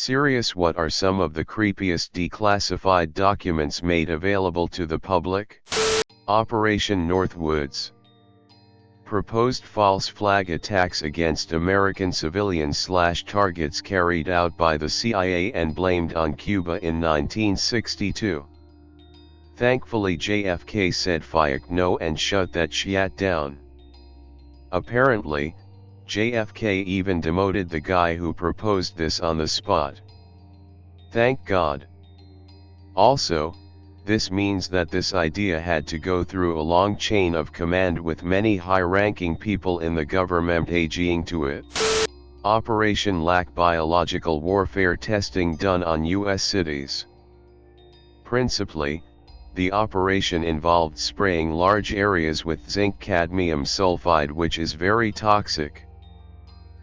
Serious, what are some of the creepiest declassified documents made available to the public? Operation Northwoods. Proposed false flag attacks against American civilians/targets carried out by the CIA and blamed on Cuba in 1962. Thankfully JFK said "Fiak no" and shut that shit down. Apparently, JFK even demoted the guy who proposed this on the spot. Thank God. Also, this means that this idea had to go through a long chain of command with many high-ranking people in the government agreeing to it. Operation Lack biological warfare testing done on U.S. cities. Principally, the operation involved spraying large areas with zinc cadmium sulfide, which is very toxic.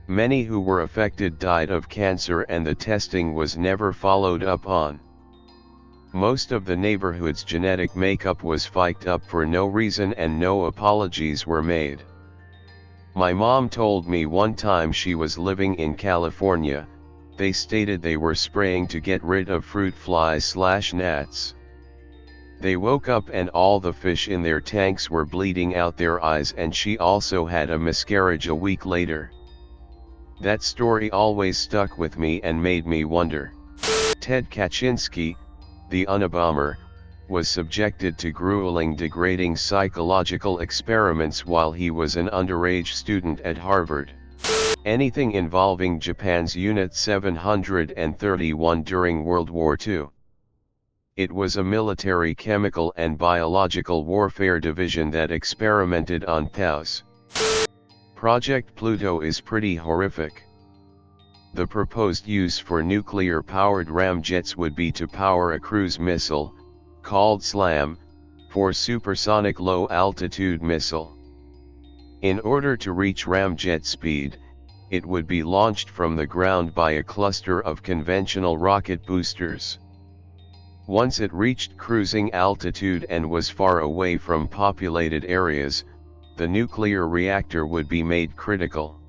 Many who were affected died of cancer and the testing was never followed up on. Most of the neighborhood's genetic makeup was fiked up for no reason and no apologies were made. My mom told me one time she was living in California, they stated they were spraying to get rid of fruit flies/gnats. They woke up and all the fish in their tanks were bleeding out their eyes, and she also had a miscarriage a week later. That story always stuck with me and made me wonder. Ted Kaczynski, the Unabomber, was subjected to grueling, degrading psychological experiments while he was an underage student at Harvard. Anything involving Japan's Unit 731 during World War II. It was a military chemical and biological warfare division that experimented on POWs. Project Pluto is pretty horrific. The proposed use for nuclear-powered ramjets would be to power a cruise missile, called SLAM, for supersonic low-altitude missile. In order to reach ramjet speed, it would be launched from the ground by a cluster of conventional rocket boosters. Once it reached cruising altitude and was far away from populated areas, the nuclear reactor would be made critical.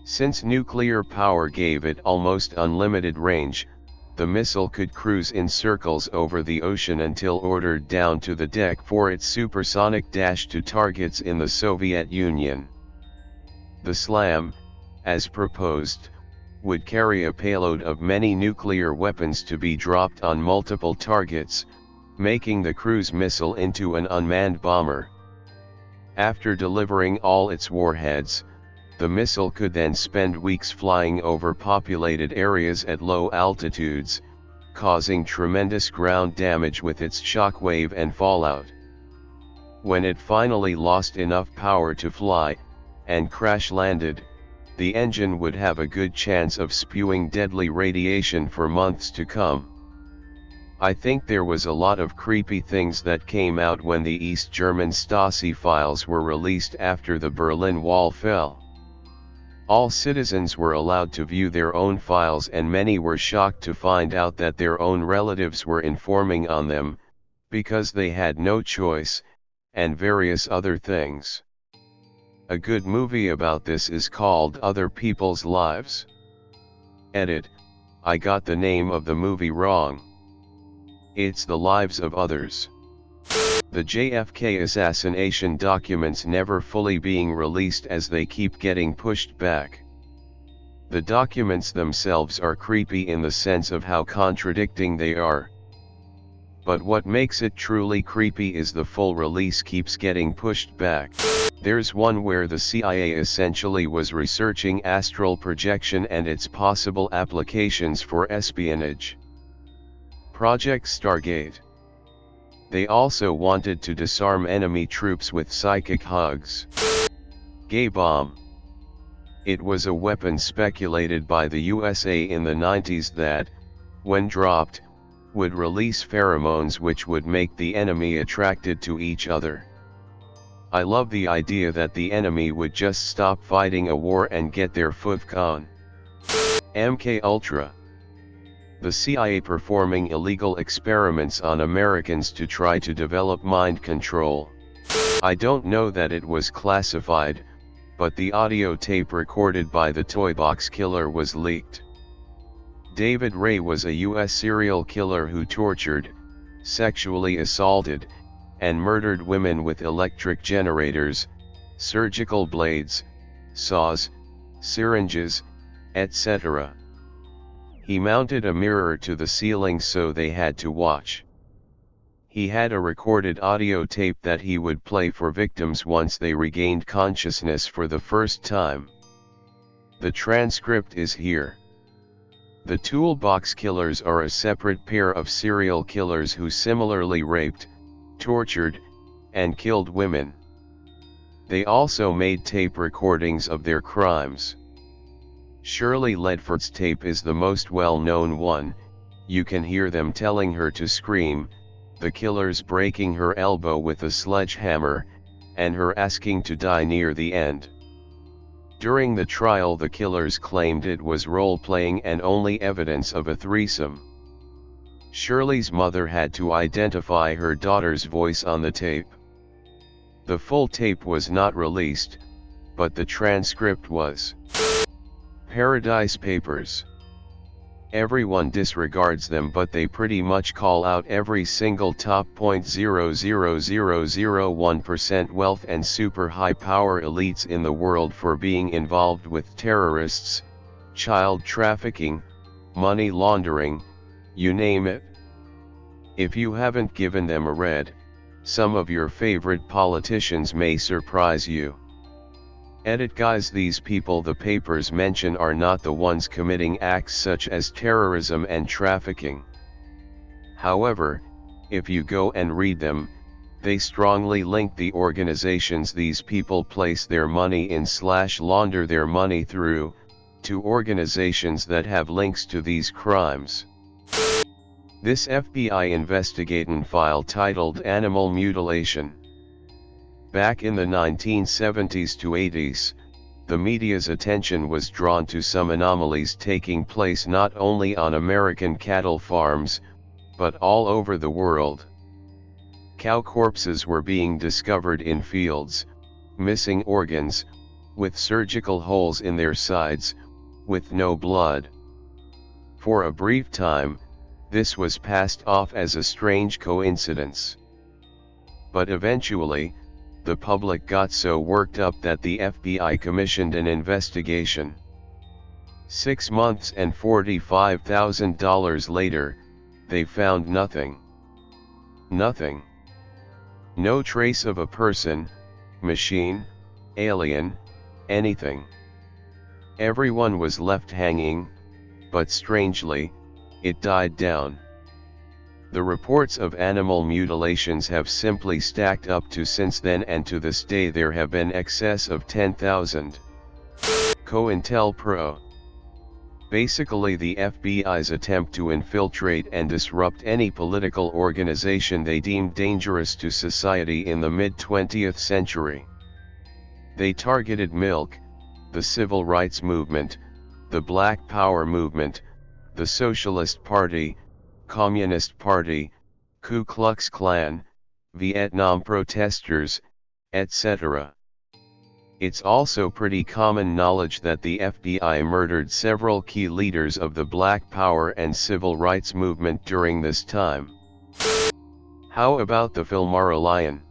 Since nuclear power gave it almost unlimited range, the missile could cruise in circles over the ocean until ordered down to the deck for its supersonic dash to targets in the Soviet Union. The SLAM, as proposed, would carry a payload of many nuclear weapons to be dropped on multiple targets, making the cruise missile into an unmanned bomber. After delivering all its warheads, the missile could then spend weeks flying over populated areas at low altitudes, causing tremendous ground damage with its shockwave and fallout. When it finally lost enough power to fly, and crash-landed, the engine would have a good chance of spewing deadly radiation for months to come. I think there was a lot of creepy things that came out when the East German Stasi files were released after the Berlin Wall fell. All citizens were allowed to view their own files, and many were shocked to find out that their own relatives were informing on them, because they had no choice, and various other things. A good movie about this is called Other People's Lives. Edit: I got the name of the movie wrong. It's The Lives of Others. The JFK assassination documents never fully being released as they keep getting pushed back. The documents themselves are creepy in the sense of how contradicting they are. But what makes it truly creepy is the full release keeps getting pushed back. There's one where the CIA essentially was researching astral projection and its possible applications for espionage. Project Stargate. They also wanted to disarm enemy troops with psychic hugs. Gay bomb. It was a weapon speculated by the USA in the 90s that, when dropped, would release pheromones which would make the enemy attracted to each other. I love the idea that the enemy would just stop fighting a war and get their fuck on. MK Ultra. The CIA performing illegal experiments on Americans to try to develop mind control. I don't know that it was classified, but the audio tape recorded by the Toy Box Killer was leaked. David Ray was a U.S. serial killer who tortured, sexually assaulted, and murdered women with electric generators, surgical blades, saws, syringes, etc. He mounted a mirror to the ceiling so they had to watch. He had a recorded audio tape that he would play for victims once they regained consciousness for the first time. The transcript is here. The toolbox killers are a separate pair of serial killers who similarly raped, tortured, and killed women. They also made tape recordings of their crimes. Shirley Ledford's tape is the most well-known one. You can hear them telling her to scream, the killers breaking her elbow with a sledgehammer, and her asking to die near the end. During the trial, the killers claimed it was role-playing and only evidence of a threesome. Shirley's mother had to identify her daughter's voice on the tape. The full tape was not released, but the transcript was. Paradise Papers. Everyone disregards them, but they pretty much call out every single top 0.00001% wealth and super high power elites in the world for being involved with terrorists, child trafficking, money laundering, you name it. If you haven't given them a read, some of your favorite politicians may surprise you. Edit guys, these people the papers mention are not the ones committing acts such as terrorism and trafficking. However, if you go and read them, they strongly link the organizations these people place their money in / launder their money through, to organizations that have links to these crimes. This FBI investigating file titled Animal Mutilation. Back in the 1970s to 80s, the media's attention was drawn to some anomalies taking place not only on American cattle farms, but all over the world. Cow corpses were being discovered in fields, missing organs, with surgical holes in their sides, with no blood. For a brief time, this was passed off as a strange coincidence. But eventually, the public got so worked up that the FBI commissioned an investigation. 6 months and $45,000 later, they found nothing. Nothing. No trace of a person, machine, alien, anything. Everyone was left hanging, but strangely, it died down. The reports of animal mutilations have simply stacked up to since then, and to this day there have been excess of 10,000. COINTELPRO. Basically the FBI's attempt to infiltrate and disrupt any political organization they deemed dangerous to society in the mid-20th century. They targeted MILK, the Civil Rights Movement, the Black Power Movement, the Socialist Party, Communist Party, Ku Klux Klan, Vietnam protesters, etc. It's also pretty common knowledge that the FBI murdered several key leaders of the Black Power and Civil Rights Movement during this time. How about the film Era Lyon?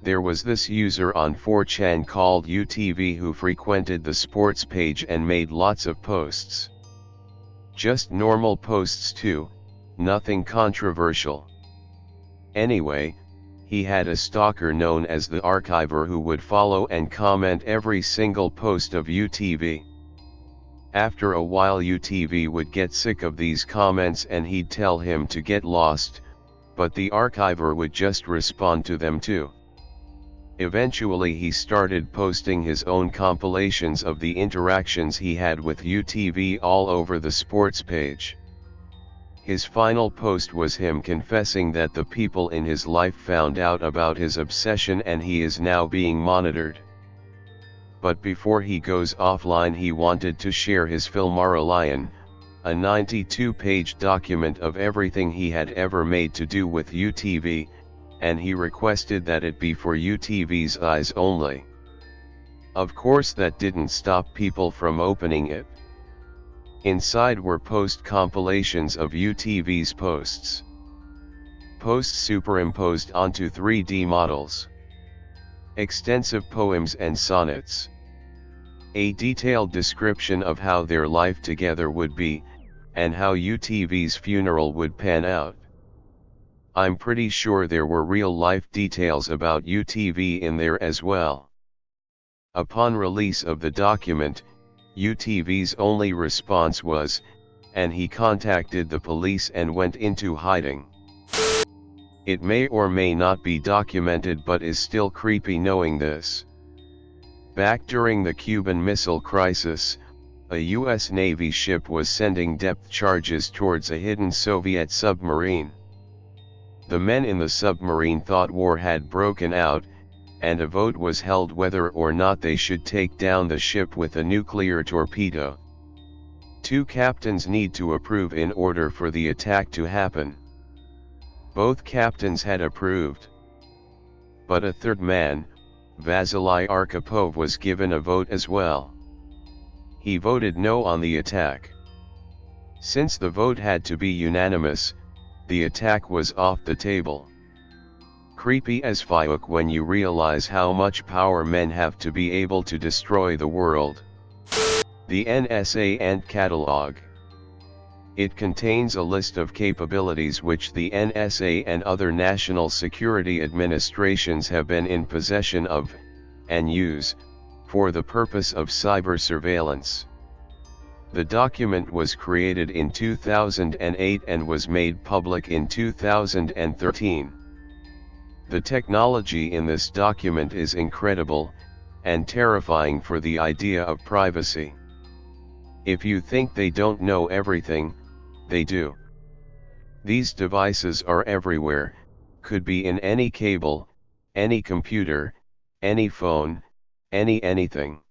There was this user on 4chan called UTV who frequented the sports page and made lots of posts. Just normal posts too, nothing controversial. Anyway, he had a stalker known as the Archiver who would follow and comment every single post of UTV. After a while UTV would get sick of these comments and he'd tell him to get lost, but the Archiver would just respond to them too. Eventually he started posting his own compilations of the interactions he had with UTV all over the sports page. His final post was him confessing that the people in his life found out about his obsession and he is now being monitored. But before he goes offline he wanted to share his film Era Lyon, a 92-page document of everything he had ever made to do with UTV, and he requested that it be for UTV's eyes only. Of course that didn't stop people from opening it. Inside were post compilations of UTV's posts. Posts superimposed onto 3D models. Extensive poems and sonnets. A detailed description of how their life together would be, and how UTV's funeral would pan out. I'm pretty sure there were real-life details about UTV in there as well. Upon release of the document, UTV's only response was, and he contacted the police and went into hiding. It may or may not be documented but is still creepy knowing this. Back during the Cuban Missile Crisis, a US Navy ship was sending depth charges towards a hidden Soviet submarine. The men in the submarine thought war had broken out, and a vote was held whether or not they should take down the ship with a nuclear torpedo. 2 captains need to approve in order for the attack to happen. Both captains had approved. But a third man, Vasily Arkhipov, was given a vote as well. He voted no on the attack. Since the vote had to be unanimous, the attack was off the table. Creepy as fuck when you realize how much power men have to be able to destroy the world. The NSA Ant Catalog. It contains a list of capabilities which the NSA and other national security administrations have been in possession of, and use, for the purpose of cyber surveillance. The document was created in 2008 and was made public in 2013. The technology in this document is incredible, and terrifying for the idea of privacy. If you think they don't know everything, they do. These devices are everywhere, could be in any cable, any computer, any phone, anything.